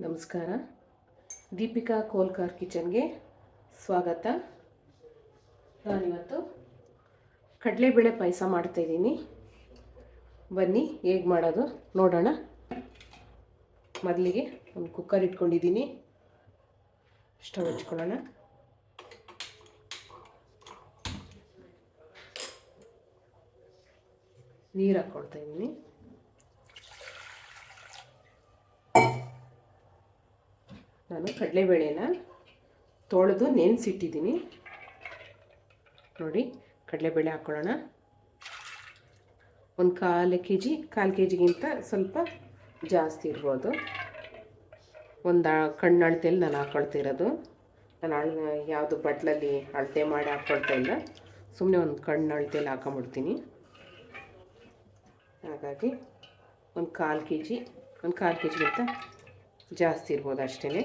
ನಮಸ್ಕಾರ. ದೀಪಿಕಾ ಕೋಲ್ಕಾರ್ ಕಿಚನ್ಗೆ ಸ್ವಾಗತ. ನಾನಿವತ್ತು ಕಡಲೆಬೇಳೆ ಪಾಯಸ ಮಾಡ್ತಾಯಿದ್ದೀನಿ. ಬನ್ನಿ ಹೇಗೆ ಮಾಡೋದು ನೋಡೋಣ. ಮೊದಲಿಗೆ ಒಂದು ಕುಕ್ಕರ್ ಇಟ್ಕೊಂಡಿದ್ದೀನಿ. ಸ್ಟವ್ ಹಚ್ಕೊಳ್ಳೋಣ. ನೀರು ಹಾಕ್ಕೊಳ್ತಾ ಇದ್ದೀನಿ. ನಾನು ಕಡಲೆಬೇಳೆನ ತೊಳೆದು ನೆನೆಸಿಟ್ಟಿದ್ದೀನಿ. ನೋಡಿ, ಕಡಲೆಬೇಳೆ ಹಾಕ್ಕೊಳ್ಳೋಣ. ಒಂದು ಕಾಲು ಕೆ ಜಿಗಿಂತ ಸ್ವಲ್ಪ ಜಾಸ್ತಿ ಇರ್ಬೋದು. ಒಂದು ಕಣ್ಣು ಅಳತೆಯಲ್ಲಿ ನಾನು ಹಾಕ್ಕೊಳ್ತಿರೋದು. ನಾನು ಯಾವುದು ಬಟ್ಲಲ್ಲಿ ಅಳತೆ ಮಾಡಿ ಹಾಕ್ಕೊಳ್ತಾ ಇಲ್ಲ. ಸುಮ್ಮನೆ ಒಂದು ಕಣ್ಣು ಅಳತೆಯಲ್ಲಿ ಹಾಕೊಂಬಿಡ್ತೀನಿ. ಹಾಗಾಗಿ ಒಂದು ಕಾಲು ಕೆ ಜಿಗಿಂತ ಜಾಸ್ತಿ ಇರ್ಬೋದು ಅಷ್ಟೇ.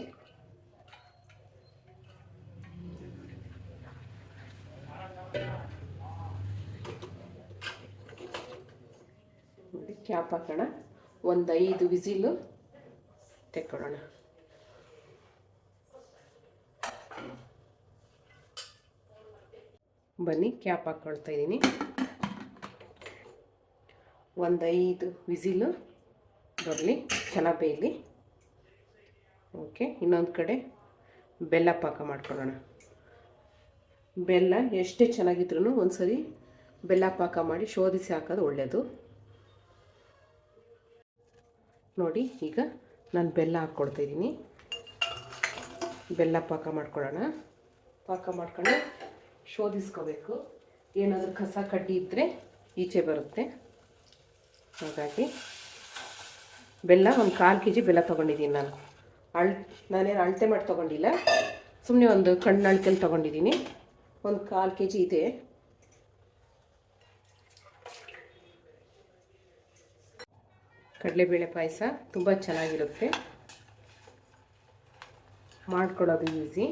ಕ್ಯಾಪ್ ಹಾಕೋಣ. ಒಂದು 5 ವಿಸಿಲು ತೆಕ್ಕೊಳ್ಳೋಣ. ಬನ್ನಿ, ಕ್ಯಾಪ್ ಹಾಕ್ಕೊಳ್ತಾ ಇದ್ದೀನಿ. ಒಂದು 5 ವಿಸಿಲು ಬರಲಿ, ಚೆನ್ನಾಗಿ ಬೇಯಲಿ. ಓಕೆ, ಇನ್ನೊಂದು ಕಡೆ ಬೆಲ್ಲ ಪಾಕ ಮಾಡ್ಕೊಳ್ಳೋಣ. ಬೆಲ್ಲ ಎಷ್ಟೇ ಚೆನ್ನಾಗಿದ್ರೂ ಒಂದ್ಸರಿ ಬೆಲ್ಲ ಪಾಕ ಮಾಡಿ ಶೋಧಿಸಿ ಹಾಕೋದು ಒಳ್ಳೆಯದು. ನೋಡಿ, ಈಗ ನಾನು ಬೆಲ್ಲ ಹಾಕ್ಕೊಳ್ತಾ ಇದ್ದೀನಿ. ಬೆಲ್ಲ ಪಾಕ ಮಾಡ್ಕೊಳ್ಳೋಣ. ಪಾಕ ಮಾಡ್ಕೊಂಡು ಶೋಧಿಸ್ಕೋಬೇಕು. ಏನಾದರೂ ಕಸ ಕಡ್ಡಿ ಇದ್ದರೆ ಈಚೆ ಬರುತ್ತೆ. ಹಾಗಾಗಿ ಬೆಲ್ಲ ಒಂದು ಕಾಲು ಕೆ ಜಿ ಬೆಲ್ಲ ತೊಗೊಂಡಿದ್ದೀನಿ ನಾನು. ನಾನೇನು ಅಳತೆ ಮಾಡಿ ತೊಗೊಂಡಿಲ್ಲ, ಸುಮ್ಮನೆ ಒಂದು ಕಣ್ಣು ಅಳತೆಯಲ್ಲಿ ತೊಗೊಂಡಿದ್ದೀನಿ. ಒಂದು ಕಾಲು ಕೆ ಜಿ ಇದೆ. ಕಡಲೆಬೇಳೆ ಪಾಯಸ ತುಂಬ ಚೆನ್ನಾಗಿರುತ್ತೆ. ಮಾಡ್ಕೊಳ್ಳೋದು ಈಸಿ.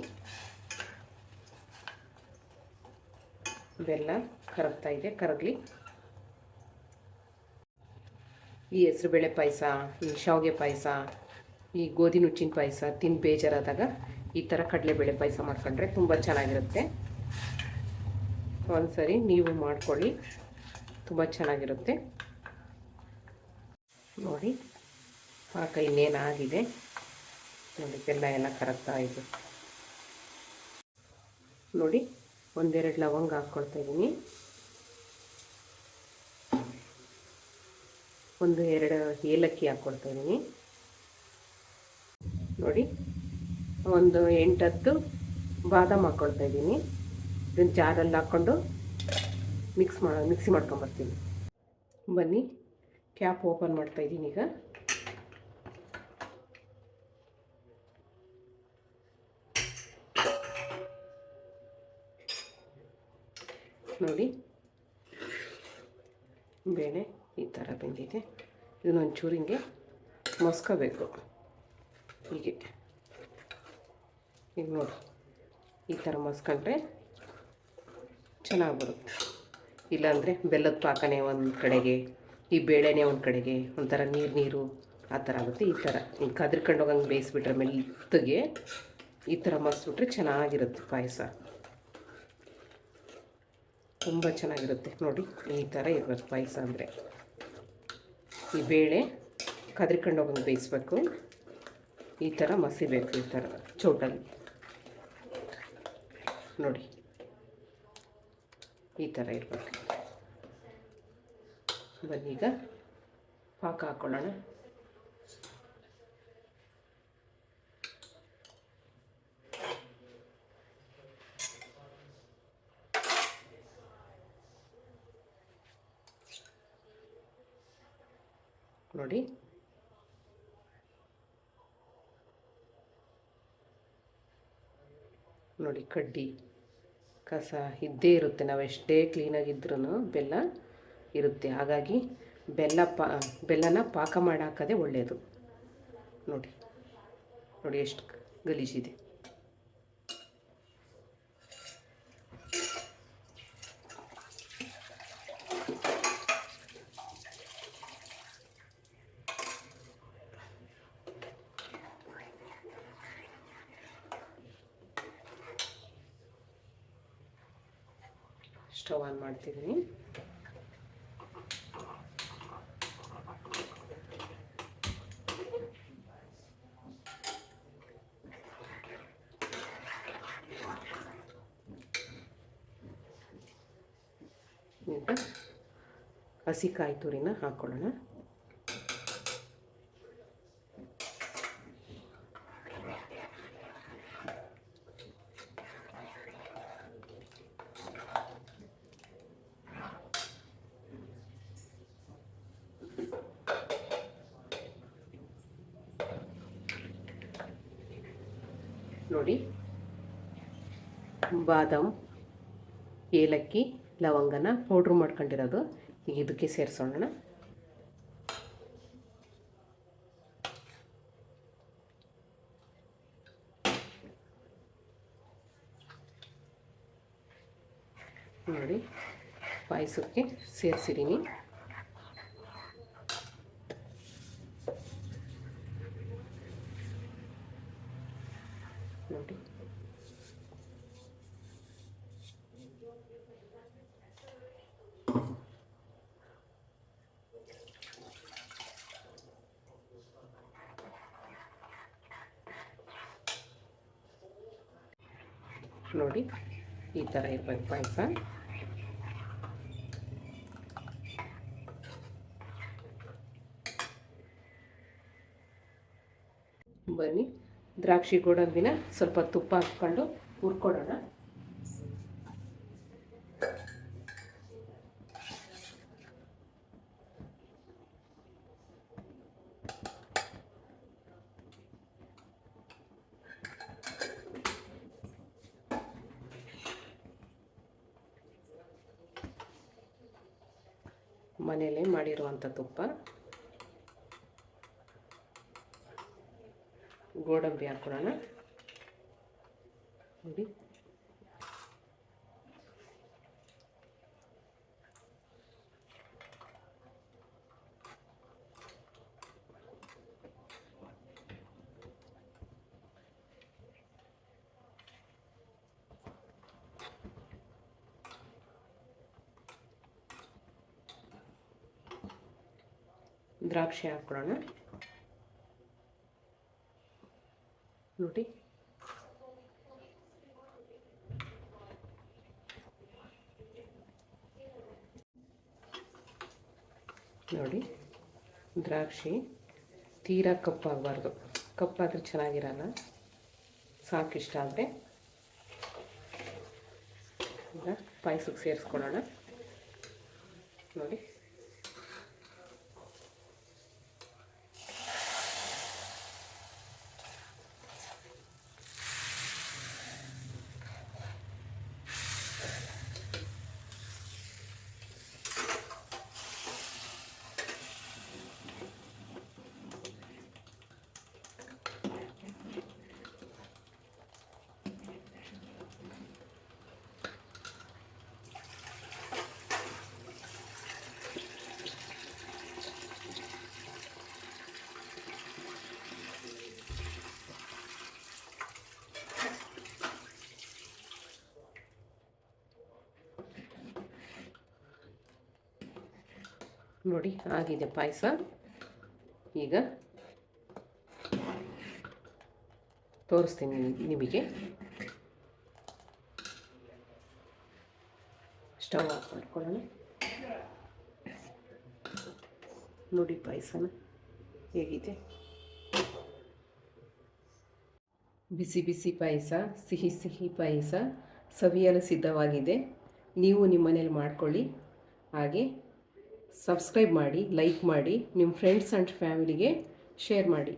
ಬೆಲ್ಲ ಕರಗ್ತಾ ಇದೆ, ಕರಗಲಿ. ಈ ಹೆಸರುಬೇಳೆ ಪಾಯಸ, ಈ ಶಾವಿಗೆ ಪಾಯಸ, ಈ ಗೋಧಿ ನುಚ್ಚಿನ ಪಾಯಸ ತಿಂದು ಬೇಜಾರಾದಾಗ ಈ ಥರ ಕಡಲೆಬೇಳೆ ಪಾಯಸ ಮಾಡ್ಕೊಂಡ್ರೆ ತುಂಬ ಚೆನ್ನಾಗಿರುತ್ತೆ. ಒಂದ್ಸರಿ ನೀವು ಮಾಡ್ಕೊಳ್ಳಿ, ತುಂಬ ಚೆನ್ನಾಗಿರುತ್ತೆ. ನೋಡಿ, ಪಾಕ ಇನ್ನೇನಾಗಿದೆ ನೋಡಿ, ಬೆಲ್ಲ ಎಲ್ಲ ಕರಗ್ತಾ ಇದೆ. ನೋಡಿ, 1-2 ಲವಂಗ ಹಾಕ್ಕೊಳ್ತಾ ಇದ್ದೀನಿ. 1-2 ಏಲಕ್ಕಿ ಹಾಕ್ಕೊಳ್ತಾ ಇದ್ದೀನಿ. ನೋಡಿ, ಒಂದು 8-10 ಬಾದಾಮ್ ಹಾಕ್ಕೊಳ್ತಾ ಇದ್ದೀನಿ. ಇದನ್ನು ಜಾರಲ್ಲಿ ಹಾಕ್ಕೊಂಡು ಮಿಕ್ಸಿ ಮಾಡ್ಕೊಂಬರ್ತೀನಿ. ಬನ್ನಿ, ಕ್ಯಾಪ್ ಓಪನ್ ಮಾಡ್ತಾ ಇದ್ದೀನಿ. ಈಗ ನೋಡಿ, ಬೇಳೆ ಈ ಥರ ಬೆಂದಿದೆ. ಇದನ್ನೊಂಚೂರು ಹಿಂಗೆ ಮಸ್ಕೋಬೇಕು. ಹೀಗೆ ಈಗ ನೋಡಿ, ಈ ಥರ ಮಸ್ಕೊಂಡ್ರೆ ಚೆನ್ನಾಗಿ ಬರುತ್ತೆ. ಇಲ್ಲಾಂದರೆ ಬೆಲ್ಲದ ಪಾಕನೇ ಒಂದು ಕಡೆಗೆ, ಈ ಬೇಳೆನೇ ಒಂದು ಕಡೆಗೆ ಒಂಥರ ನೀರು ಆ ಥರ ಆಗುತ್ತೆ. ಈ ಥರ ಹಿಂಗೆ ಕದ್ರಕೊಂಡು ಹೋಗಂಗೆ ಬೇಯಿಸ್ಬಿಟ್ರೆ ಮೆತ್ತಗೆ ಈ ಥರ ಮಸ್ಬಿಟ್ರೆ ಚೆನ್ನಾಗಿರುತ್ತೆ ಪಾಯಸ. ತುಂಬ ಚೆನ್ನಾಗಿರುತ್ತೆ. ನೋಡಿ, ಈ ಥರ ಇರಬೇಕು ಪಾಯಸ ಅಂದರೆ. ಈ ಬೇಳೆ ಕದ್ರಕೊಂಡು ಹೋಗಂಗೆ ಬೇಯಿಸ್ಬೇಕು. ಈ ಥರ ಮಸಿಬೇಕು, ಈ ಥರ ಚೌಟಲ್ಲಿ. ನೋಡಿ, ಈ ಥರ ಇರಬೇಕು. ಬನ್ನಿ, ಈಗ ಪಾಕ ಹಾಕ್ಕೊಳ್ಳೋಣ. ನೋಡಿ, ನೋಡಿ, ಕಡ್ಡಿ ಕಸ ಇದ್ದೇ ಇರುತ್ತೆ. ನಾವು ಎಷ್ಟೇ ಕ್ಲೀನಾಗಿದ್ರೂ ಬೆಲ್ಲ ಇರುತ್ತೆ. ಹಾಗಾಗಿ ಬೆಲ್ಲನ ಪಾಕ ಮಾಡಿ ಹಾಕೋದೇ ಒಳ್ಳೆಯದು. ನೋಡಿ ನೋಡಿ, ಎಷ್ಟು ಗಲೀಜಿದೆ. ಸ್ಟವ್ ಆನ್ ಮಾಡ್ತಿದ್ದೀನಿ. ಈಗ ಹಸಿ ಕಾಯಿ ತುರಿನ ಹಾಕ್ಕೊಳ್ಳೋಣ. ನೋಡಿ, ಬಾದಾಮ್, ಏಲಕ್ಕಿ, ಲವಂಗನ ಪೌಡ್ರ್ ಮಾಡ್ಕೊಂಡಿರೋದು ಈಗ ಇದಕ್ಕೆ ಸೇರಿಸೋಣ. ನೋಡಿ, ಪಾಯಸಕ್ಕೆ ಸೇರಿಸಿದ್ದೀನಿ. ನೋಡಿ, ನೋಡಿ ಈ ಥರ ಇರಬೇಕು ಪಾಯಸ. ಬನ್ನಿ, ದ್ರಾಕ್ಷಿ ಗೋಡಂಬಿನ ಸ್ವಲ್ಪ ತುಪ್ಪ ಹಾಕ್ಕೊಂಡು ಹುರ್ಕೊಡೋಣ. ಮನೆಯಲ್ಲೇ ಮಾಡಿರುವಂಥ ತುಪ್ಪ. ಗೋಡಂಬಿ ಹಾಕ್ಕೊಳ್ಳೋಣ. ನೋಡಿ, ದ್ರಾಕ್ಷಿ ಹಾಕ್ಕೊಳ್ಳೋಣ. ನೋಡಿ, ನೋಡಿ ದ್ರಾಕ್ಷಿ ತೀರಾ ಕಪ್ಪಾಗಬಾರ್ದು. ಕಪ್ಪಾದರೆ ಚೆನ್ನಾಗಿರಲ್ಲ. ಸಾಕಿಷ್ಟ ಆದರೆ ಈಗ ಪಾಯಸಕ್ಕೆ ಸೇರಿಸ್ಕೊಳ್ಳೋಣ. ನೋಡಿ, ನೋಡಿ ಆಗಿದೆ ಪಾಯಸ. ಈಗ ತೋರಿಸ್ತೀನಿ ನಿಮಗೆ. ಸ್ಟವ್ ಆಫ್ ಮಾಡ್ಕೊಳ್ಳೋಣ. ನೋಡಿ ಪಾಯಸನ ಹೇಗಿದೆ. ಬಿಸಿ ಬಿಸಿ ಪಾಯಸ, ಸಿಹಿ ಸಿಹಿ ಪಾಯಸ ಸವಿಯಲು ಸಿದ್ಧವಾಗಿದೆ. ನೀವು ನಿಮ್ಮ ಮನೇಲಿ ಮಾಡ್ಕೊಳ್ಳಿ. ಹಾಗೆ ಸಬ್ಸ್ಕ್ರೈಬ್ ಮಾಡಿ, ಲೈಕ್ ಮಾಡಿ, ನಿಮ್ಮ ಫ್ರೆಂಡ್ಸ್ ಆ್ಯಂಡ್ ಫ್ಯಾಮಿಲಿಗೆ ಶೇರ್ ಮಾಡಿ.